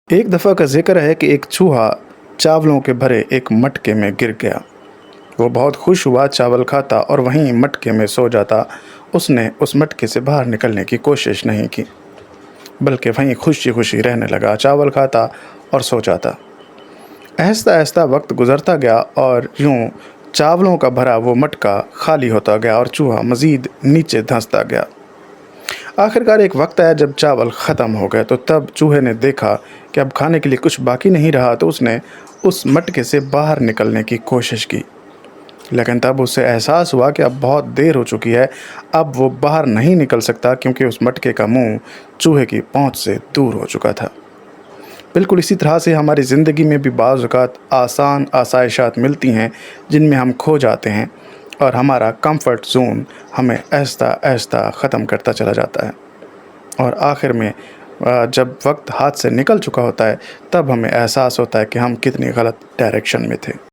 एक दफ़ा का ज़िक्र है कि एक चूहा चावलों के भरे एक मटके में गिर गया। वो बहुत खुश हुआ, चावल खाता और वहीं मटके में सो जाता। उसने उस मटके से बाहर निकलने की कोशिश नहीं की, बल्कि वहीं खुशी-खुशी रहने लगा, चावल खाता और सो जाता। आहिस्ता-आहिस्ता वक्त गुज़रता गया और यूँ चावलों का भरा वो मटका खाली होता गया और चूहा मज़ीद नीचे धंसता गया। आखिरकार एक वक्त आया जब चावल ख़त्म हो गए, तो तब चूहे ने देखा कि अब खाने के लिए कुछ बाकी नहीं रहा, तो उसने उस मटके से बाहर निकलने की कोशिश की। लेकिन तब उसे एहसास हुआ कि अब बहुत देर हो चुकी है, अब वो बाहर नहीं निकल सकता, क्योंकि उस मटके का मुंह चूहे की पहुंच से दूर हो चुका था। बिल्कुल इसी तरह से हमारी ज़िंदगी में भी बाज़ औक़ात आसान आसाइशात मिलती हैं जिनमें हम खो जाते हैं और हमारा कंफर्ट ज़ोन हमें आहिस्ता-आहिस्ता ख़त्म करता चला जाता है, और आखिर में जब वक्त हाथ से निकल चुका होता है, तब हमें एहसास होता है कि हम कितनी गलत डायरेक्शन में थे।